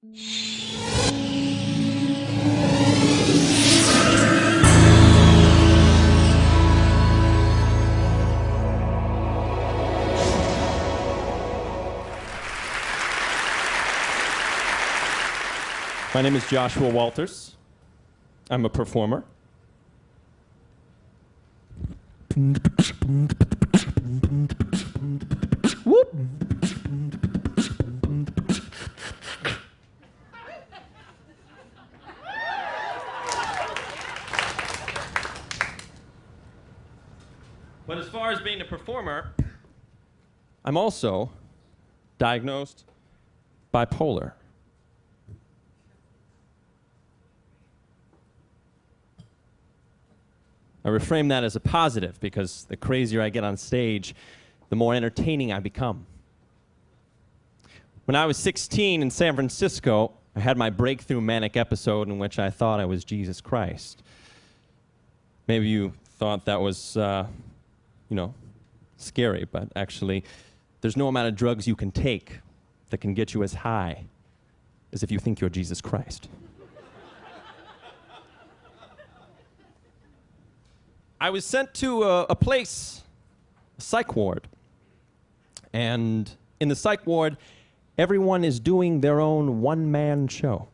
My name is Joshua Walters. I'm a performer. Whoop. But as far as being a performer, I'm also diagnosed bipolar. I reframe that as a positive because the crazier I get on stage, the more entertaining I become. When I was 16 in San Francisco, I had my breakthrough manic episode in which I thought I was Jesus Christ. Maybe you thought that was, scary, but actually, there's no amount of drugs you can take that can get you as high as if you think you're Jesus Christ. I was sent to a place, a psych ward. And in the psych ward, everyone is doing their own one-man show.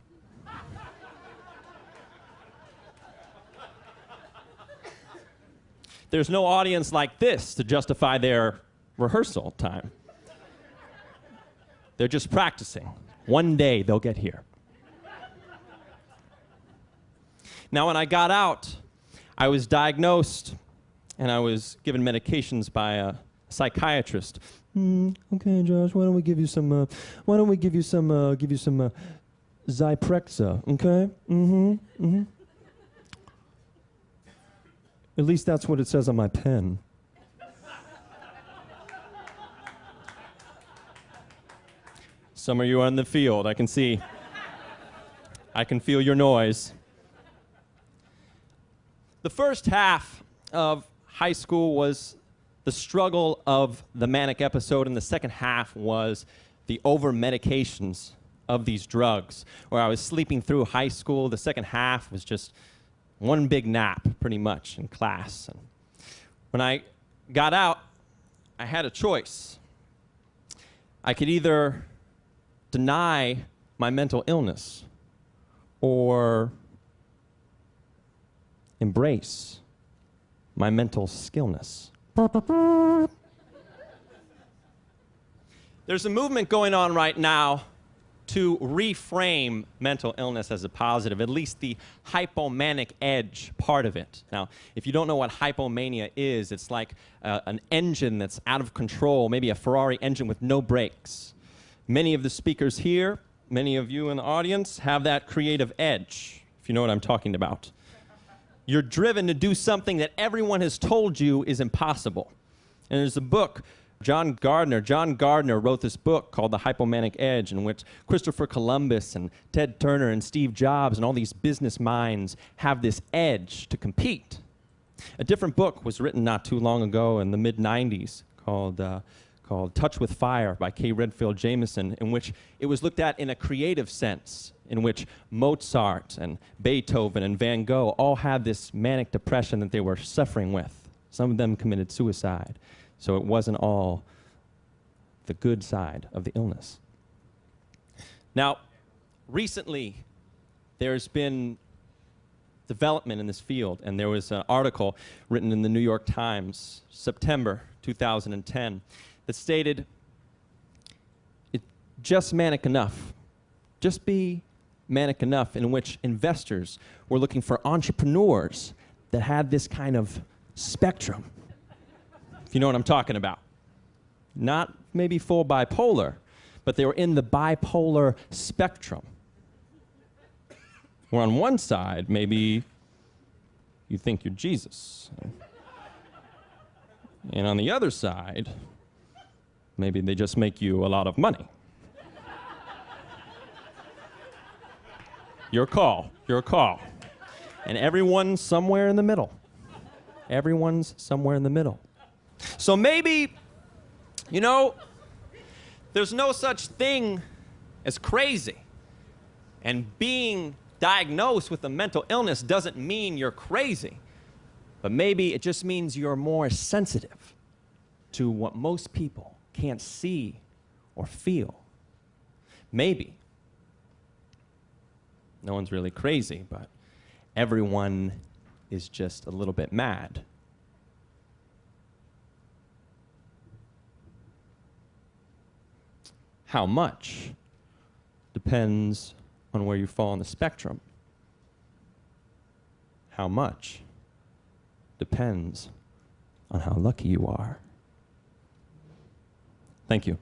There's no audience like this to justify their rehearsal time. They're just practicing. One day they'll get here. Now, when I got out, I was diagnosed, and I was given medications by a psychiatrist. Okay, Josh, why don't we give you some Zyprexa, okay? At least that's what it says on my pen. Some of you are in the field, I can see. I can feel your noise. The first half of high school was the struggle of the manic episode, and the second half was the over-medications of these drugs, where I was sleeping through high school. The second half was just one big nap, pretty much, in class. And when I got out, I had a choice. I could either deny my mental illness or embrace my mental skillness. There's a movement going on right now to reframe mental illness as a positive, at least the hypomanic edge part of it. Now, if you don't know what hypomania is, it's like an engine that's out of control, maybe a Ferrari engine with no brakes. Many of the speakers here, many of you in the audience, have that creative edge, if you know what I'm talking about. You're driven to do something that everyone has told you is impossible. And there's a book, John Gardner wrote this book called The Hypomanic Edge, in which Christopher Columbus and Ted Turner and Steve Jobs and all these business minds have this edge to compete. A different book was written not too long ago in the mid-90s called Touch with Fire by K. Redfield Jamison, in which it was looked at in a creative sense, in which Mozart and Beethoven and Van Gogh all had this manic depression that they were suffering with. Some of them committed suicide. So it wasn't all the good side of the illness. Now, recently, there's been development in this field, and there was an article written in the New York Times, September 2010, that stated, it's just manic enough. Just be manic enough, in which investors were looking for entrepreneurs that had this kind of spectrum. If you know what I'm talking about. Not maybe full bipolar, but they were in the bipolar spectrum. Where on one side, maybe you think you're Jesus. And on the other side, maybe they just make you a lot of money. Your call, your call. And everyone's somewhere in the middle. Everyone's somewhere in the middle. So maybe, you know, there's no such thing as crazy. And being diagnosed with a mental illness doesn't mean you're crazy, but maybe it just means you're more sensitive to what most people can't see or feel. Maybe. No one's really crazy, but everyone is just a little bit mad. How much depends on where you fall on the spectrum. How much depends on how lucky you are. Thank you.